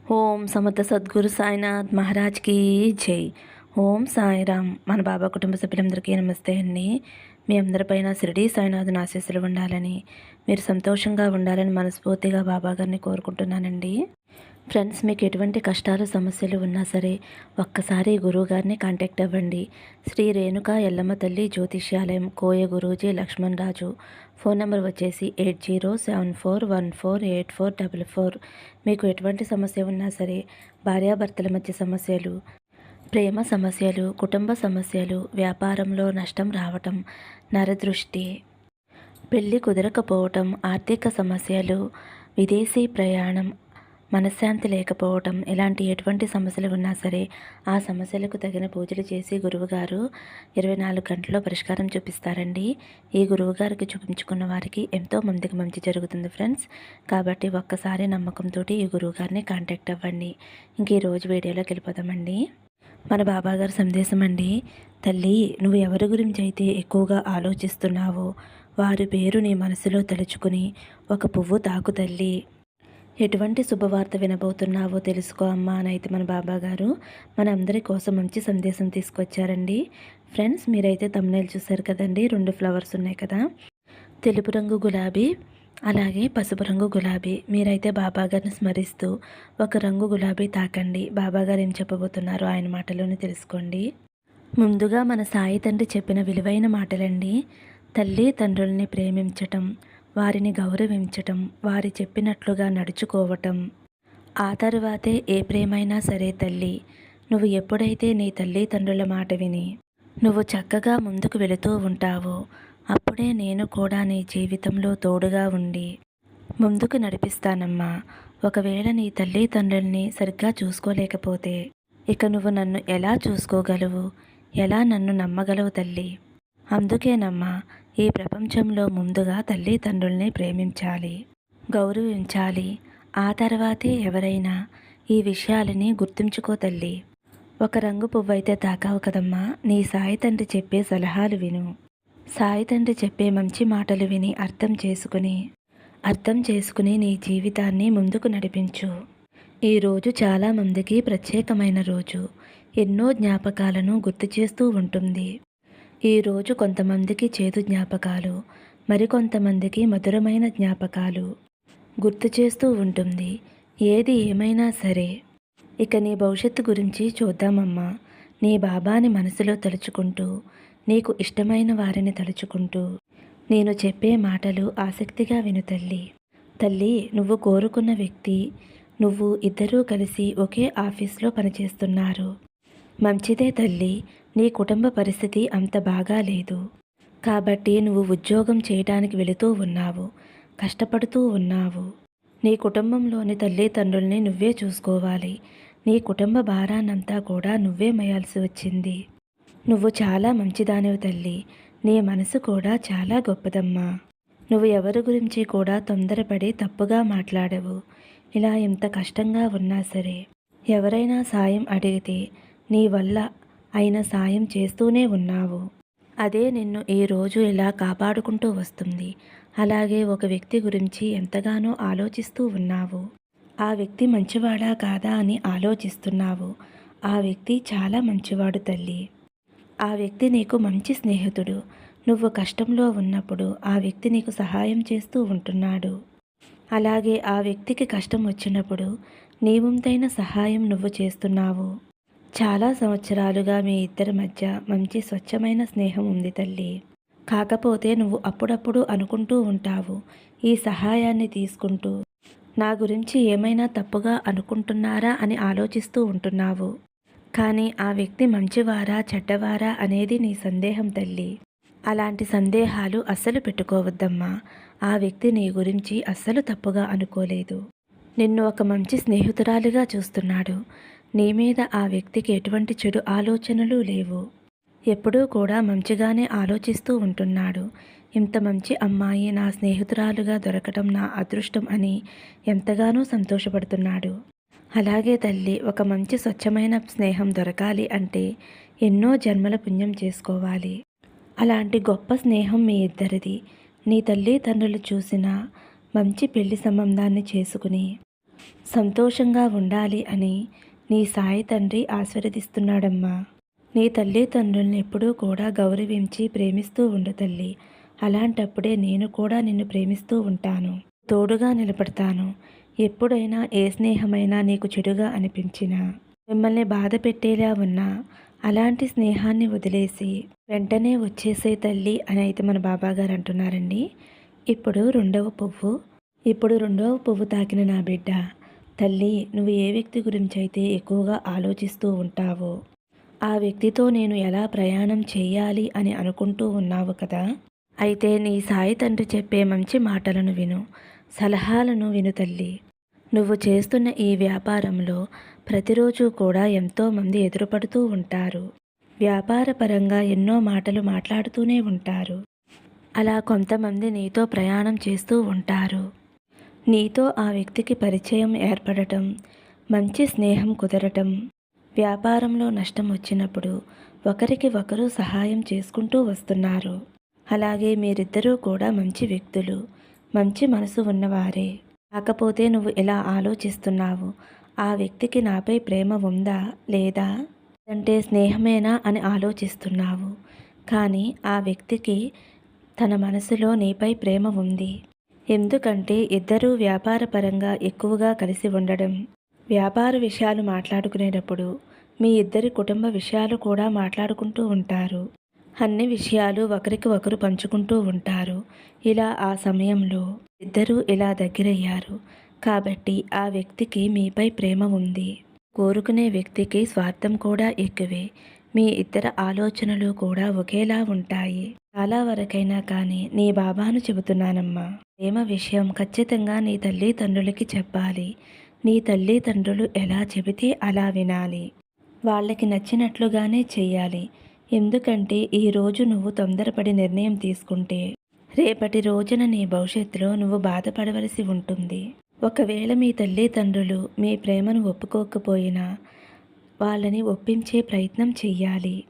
ఓం సమర్థ సద్గురు సాయినాథ్ మహారాజ్కి జై. ఓం సాయిరామ్. మన బాబా కుటుంబ సభ్యులందరికీ నమస్తే అండి. మీ అందరిపైన షిరిడీ సాయినాథుని ఆశీస్సులు ఉండాలని, మీరు సంతోషంగా ఉండాలని మనస్ఫూర్తిగా బాబా గారిని కోరుకుంటున్నానండి. ఫ్రెండ్స్, మీకు ఎటువంటి కష్టాలు సమస్యలు ఉన్నా సరే ఒక్కసారి గురువుగారిని కాంటాక్ట్ అవ్వండి. శ్రీ రేణుకా ఎల్లమ్మ తల్లి జ్యోతిష్యాలయం, కోయ గురూజీ లక్ష్మణ్ రాజు. ఫోన్ నెంబర్ వచ్చేసి 8074148444. మీకు ఎటువంటి సమస్య ఉన్నా సరే, భార్యాభర్తల మధ్య సమస్యలు, ప్రేమ సమస్యలు, కుటుంబ సమస్యలు, వ్యాపారంలో నష్టం రావటం, నరదృష్టి, పెళ్ళి కుదరకపోవటం, ఆర్థిక సమస్యలు, విదేశీ ప్రయాణం, మనశ్శాంతి లేకపోవటం, ఇలాంటి ఎటువంటి సమస్యలు ఉన్నా సరే ఆ సమస్యలకు తగిన పూజలు చేసి గురువుగారు 24 గంటల్లో పరిష్కారం చూపిస్తారండి. ఈ గురువుగారికి చూపించుకున్న వారికి ఎంతో మందికి మంచి జరుగుతుంది ఫ్రెండ్స్. కాబట్టి ఒక్కసారి నమ్మకంతో ఈ గురువుగారిని కాంటాక్ట్ అవ్వండి. ఇంక ఈరోజు వీడియోలోకి వెళ్ళిపోదామండి. మన బాబాగారు సందేశం అండి. తల్లి, నువ్వు ఎవరి గురించి అయితే ఎక్కువగా ఆలోచిస్తున్నావో వారి పేరు నీ మనసులో తలుచుకుని ఒక పువ్వు తాకు తల్లి. ఎటువంటి శుభవార్త వినబోతున్నావో తెలుసుకో అమ్మా అని అయితే మన బాబాగారు మన అందరి కోసం మంచి సందేశం తీసుకొచ్చారండి. ఫ్రెండ్స్, మీరైతే థంబ్నెయిల్ చూశారు కదండి, 2 ఫ్లవర్స్ ఉన్నాయి కదా, తెలుపు రంగు గులాబీ అలాగే పసుపు రంగు గులాబీ. మీరైతే బాబాగారిని స్మరిస్తూ ఒక రంగు గులాబీ తాకండి. బాబాగారు ఏం చెప్పబోతున్నారో ఆయన మాటలోనే తెలుసుకోండి. ముందుగా మన సాయి తండ్రి చెప్పిన విలువైన మాటలండి. తల్లి తండ్రుల్ని ప్రేమించటం, వారిని గౌరవించటం, వారి చెప్పినట్లుగా నడుచుకోవటం, ఆ తరువాతే ఏ ప్రేమైనా సరే తల్లి. నువ్వు ఎప్పుడైతే నీ తల్లిదండ్రుల మాట విని నువ్వు చక్కగా ముందుకు వెళుతూ ఉంటావో అప్పుడే నేను కూడా నీ జీవితంలో తోడుగా ఉండి ముందుకు నడిపిస్తానమ్మా. ఒకవేళ నీ తల్లిదండ్రుల్ని సరిగ్గా చూసుకోలేకపోతే ఇక నువ్వు నన్ను ఎలా చూసుకోగలవు, ఎలా నన్ను నమ్మగలవు తల్లి? అందుకేనమ్మా, ఈ ప్రపంచంలో ముందుగా తల్లిదండ్రుల్ని ప్రేమించాలి, గౌరవించాలి. ఆ తర్వాతే ఎవరైనా. ఈ విషయాలని గుర్తుంచుకో తల్లి. ఒక రంగు పువ్వైతే తాకావు కదమ్మా, నీ సాయి తండ్రి చెప్పే సలహాలు విను. సాయి తండ్రి చెప్పే మంచి మాటలు విని అర్థం చేసుకుని నీ జీవితాన్ని ముందుకు నడిపించు. ఈరోజు చాలామందికి ప్రత్యేకమైన రోజు. ఎన్నో జ్ఞాపకాలను గుర్తు చేస్తూ ఉంటుంది. ఈరోజు కొంతమందికి చేదు జ్ఞాపకాలు, మరికొంతమందికి మధురమైన జ్ఞాపకాలు గుర్తు చేస్తూ ఉంటుంది. ఏది ఏమైనా సరే ఇక నీ భవిష్యత్తు గురించి చూద్దామమ్మా. నీ బాబాని మనసులో తలుచుకుంటూ, నీకు ఇష్టమైన వారిని తలుచుకుంటూ నేను చెప్పే మాటలు ఆసక్తిగా విను తల్లి. తల్లి, నువ్వు కోరుకున్న వ్యక్తి, నువ్వు ఇద్దరూ కలిసి ఒకే ఆఫీస్లో పనిచేస్తున్నారు. మంచిదే తల్లి. నీ కుటుంబ పరిస్థితి అంత బాగా లేదు కాబట్టి నువ్వు ఉద్యోగం చేయడానికి వెళుతూ ఉన్నావు, కష్టపడుతూ ఉన్నావు. నీ కుటుంబంలోని తల్లిదండ్రుల్ని నువ్వే చూసుకోవాలి. నీ కుటుంబ భారాన్నంతా కూడా నువ్వే మోయాల్సి వచ్చింది. నువ్వు చాలా మంచిదానివి తల్లి. నీ మనసు కూడా చాలా గొప్పదమ్మా. నువ్వు ఎవరి గురించి కూడా తొందరపడి తప్పుగా మాట్లాడవు. ఇలా ఎంత కష్టంగా ఉన్నా సరే ఎవరైనా సాయం అడిగితే నీ వల్ల అయిన సాయం చేస్తూనే ఉన్నావు. అదే నిన్ను ఈరోజు ఇలా కాపాడుకుంటూ వస్తుంది. అలాగే ఒక వ్యక్తి గురించి ఎంతగానో ఆలోచిస్తూ ఉన్నావు. ఆ వ్యక్తి మంచివాడా కాదా అని ఆలోచిస్తున్నావు. ఆ వ్యక్తి చాలా మంచివాడు తల్లి. ఆ వ్యక్తి నీకు మంచి స్నేహితుడు. నువ్వు కష్టంలో ఉన్నప్పుడు ఆ వ్యక్తి నీకు సహాయం చేస్తూ ఉంటున్నాడు. అలాగే ఆ వ్యక్తికి కష్టం వచ్చినప్పుడు నీ వంతైన సహాయం నువ్వు చేస్తున్నావు. చాలా సంవత్సరాలుగా మీ ఇద్దరి మధ్య మంచి స్వచ్ఛమైన స్నేహం ఉంది తల్లి. కాకపోతే నువ్వు అప్పుడప్పుడు అనుకుంటూ ఉంటావు, ఈ సహాయాన్ని తీసుకుంటూ నా గురించి ఏమైనా తప్పుగా అనుకుంటున్నారా అని ఆలోచిస్తూ ఉంటున్నావు. కానీ ఆ వ్యక్తి మంచివారా చెడ్డవారా అనేది నీ సందేహం తల్లి. అలాంటి సందేహాలు అస్సలు పెట్టుకోవద్దమ్మా. ఆ వ్యక్తి నీ గురించి అస్సలు తప్పుగా అనుకోలేదు. నిన్ను ఒక మంచి స్నేహితురాలిగా చూస్తున్నాడు. నీ మీద ఆ వ్యక్తికి ఎటువంటి చెడు ఆలోచనలు లేవు. ఎప్పుడూ కూడా మంచిగానే ఆలోచిస్తూ ఉంటున్నాడు. ఇంత మంచి అమ్మాయి నా స్నేహితురాలుగా దొరకటం నా అదృష్టం అని ఎంతగానో సంతోషపడుతున్నాడు. అలాగే తల్లి, ఒక మంచి స్వచ్ఛమైన స్నేహం దొరకాలి అంటే ఎన్నో జన్మల పుణ్యం చేసుకోవాలి. అలాంటి గొప్ప స్నేహం మీ ఇద్దరిది. నీ తల్లిదండ్రులు చూసిన మంచి పెళ్లి సంబంధాన్ని చేసుకుని సంతోషంగా ఉండాలి అని నీ సాయి తండ్రి ఆశీర్వదిస్తున్నాడమ్మా. నీ తల్లిదండ్రుల్ని ఎప్పుడూ కూడా గౌరవించి ప్రేమిస్తూ ఉండు తల్లి. అలాంటప్పుడే నేను కూడా నిన్ను ప్రేమిస్తూ ఉంటాను. తోడుగా నిలబడతాను. ఎప్పుడైనా ఏ స్నేహమైనా నీకు చెడుగా అనిపించినా, మిమ్మల్ని బాధ పెట్టేలా ఉన్నా, అలాంటి స్నేహాన్ని వదిలేసి వెంటనే వచ్చేసే తల్లి అని అయితే మన బాబాగారు అంటున్నారండి. ఇప్పుడు రెండవ పువ్వు తాకిన నా బిడ్డ, తల్లి నువ్వు ఏ వ్యక్తి గురించి అయితే ఎక్కువగా ఆలోచిస్తూ ఉంటావో, ఆ వ్యక్తితో నేను ఎలా ప్రయాణం చేయాలి అని అనుకుంటూ ఉన్నావు కదా. అయితే నీ సాయి తండ్రి చెప్పే మంచి మాటలను విను, సలహాలను విను తల్లి. నువ్వు చేస్తున్న ఈ వ్యాపారంలో ప్రతిరోజు కూడా ఎంతోమంది ఎదురుపడుతూ ఉంటారు. వ్యాపార పరంగా ఎన్నో మాటలు మాట్లాడుతూనే ఉంటారు. అలా కొంతమంది నీతో ప్రయాణం చేస్తూ ఉంటారు. నీతో ఆ వ్యక్తికి పరిచయం ఏర్పడటం, మంచి స్నేహం కుదరటం, వ్యాపారంలో నష్టం వచ్చినప్పుడు ఒకరికి ఒకరు సహాయం చేసుకుంటూ వస్తున్నారు. అలాగే మీరిద్దరూ కూడా మంచి వ్యక్తులు, మంచి మనసు ఉన్నవారే. కాకపోతే నువ్వు ఇలా ఆలోచిస్తున్నావు, ఆ వ్యక్తికి నాపై ప్రేమ ఉందా లేదా, అంటే స్నేహమేనా అని ఆలోచిస్తున్నావు. కానీ ఆ వ్యక్తికి తన మనసులో నీపై ప్రేమ ఉంది. ఎందుకంటే ఇద్దరూ వ్యాపార పరంగా ఎక్కువగా కలిసి ఉండడం, వ్యాపార విషయాలు మాట్లాడుకునేటప్పుడు మీ ఇద్దరి కుటుంబ విషయాలు కూడా మాట్లాడుకుంటూ ఉంటారు. అన్ని విషయాలు ఒకరికి ఒకరు పంచుకుంటూ ఉంటారు. ఇలా ఆ సమయంలో ఇద్దరూ ఇలా దగ్గరయ్యారు. కాబట్టి ఆ వ్యక్తికి మీపై ప్రేమ ఉంది. కోరుకునే వ్యక్తికి స్వార్థం కూడా ఎక్కువే. మీ ఇద్దరి ఆలోచనలు కూడా ఒకేలా ఉంటాయి. చాలా వరకైనా కానీ నీ బాబాను చెబుతున్నానమ్మా. ప్రేమ విషయం ఖచ్చితంగా నీ తల్లిదండ్రులకి చెప్పాలి. నీ తల్లిదండ్రులు ఎలా చెబితే అలా వినాలి. వాళ్ళకి నచ్చినట్లుగానే చెయ్యాలి. ఎందుకంటే ఈరోజు నువ్వు తొందరపడి నిర్ణయం తీసుకుంటే రేపటి రోజున నీ భవిష్యత్తులో నువ్వు బాధపడవలసి ఉంటుంది. ఒకవేళ మీ తల్లిదండ్రులు మీ ప్రేమను ఒప్పుకోకపోయినా వాళ్ళని ఒప్పించే ప్రయత్నం చెయ్యాలి.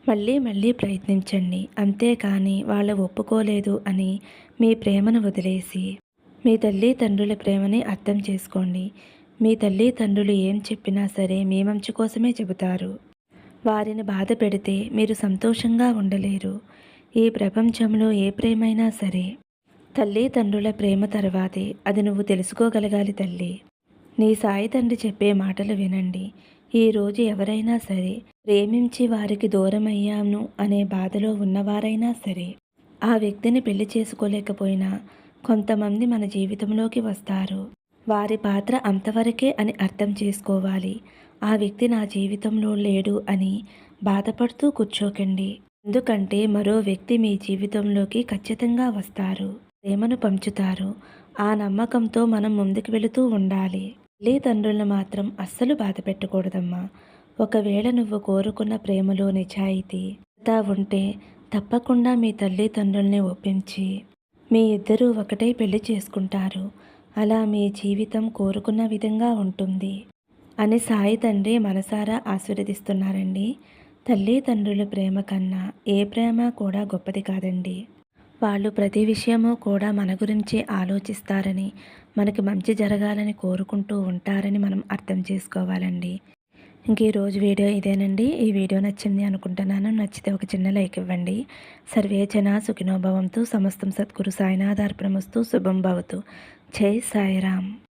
మళ్ళీ మళ్ళీ ప్రయత్నించండి. అంతేకాని వాళ్ళు ఒప్పుకోలేదు అని మీ ప్రేమను వదిలేసి మీ తల్లిదండ్రుల ప్రేమని అర్థం చేసుకోండి. మీ తల్లిదండ్రులు ఏం చెప్పినా సరే మీ మంచి కోసమే చెబుతారు. వారిని బాధ పెడితే మీరు సంతోషంగా ఉండలేరు. ఈ ప్రపంచంలో ఏ ప్రేమైనా సరే తల్లిదండ్రుల ప్రేమ తర్వాతే అది నువ్వు తెలుసుకోగలగాలి తల్లి. నీ సాయి తండ్రి చెప్పే మాటలు వినండి. ఈరోజు ఎవరైనా సరే ప్రేమించి వారికి దూరమయ్యాను అనే బాధలో ఉన్నవారైనా సరే ఆ వ్యక్తిని పెళ్లి చేసుకోలేకపోయినా కొంతమంది మన జీవితంలోకి వస్తారు. వారి పాత్ర అంతవరకే అని అర్థం చేసుకోవాలి. ఆ వ్యక్తి నా జీవితంలో లేడు అని బాధపడుతూ కూర్చోకండి. ఎందుకంటే మరో వ్యక్తి మీ జీవితంలోకి ఖచ్చితంగా వస్తారు, ప్రేమను పంచుతారు. ఆ నమ్మకంతో మనం ముందుకు వెళుతూ ఉండాలి. తల్లిదండ్రులను మాత్రం అస్సలు బాధ పెట్టకూడదమ్మా. ఒకవేళ నువ్వు కోరుకున్న ప్రేమలో నిజాయితీ ఉంటే తప్పకుండా మీ తల్లిదండ్రుల్ని ఒప్పించి మీ ఇద్దరూ ఒకటే పెళ్లి చేసుకుంటారు. అలా మీ జీవితం కోరుకున్న విధంగా ఉంటుంది అని సాయి తండ్రి మనసారా ఆశీర్వదిస్తున్నారండి. తల్లిదండ్రుల ప్రేమ కన్నా ఏ ప్రేమ కూడా గొప్పది కాదండి. వాళ్ళు ప్రతి విషయము కూడా మన గురించి ఆలోచిస్తారని, మనకి మంచి జరగాలని కోరుకుంటూ ఉంటారని మనం అర్థం చేసుకోవాలండి. ఇంక ఈరోజు వీడియో ఇదేనండి. ఈ వీడియో నచ్చింది అనుకుంటున్నాను. నచ్చితే ఒక చిన్న లైక్ ఇవ్వండి. సర్వే జన సుఖినో భవంతు. సమస్తం సద్గురు సాయినాథార్పణమస్తు. శుభం భవతు. జై సాయిరామ్.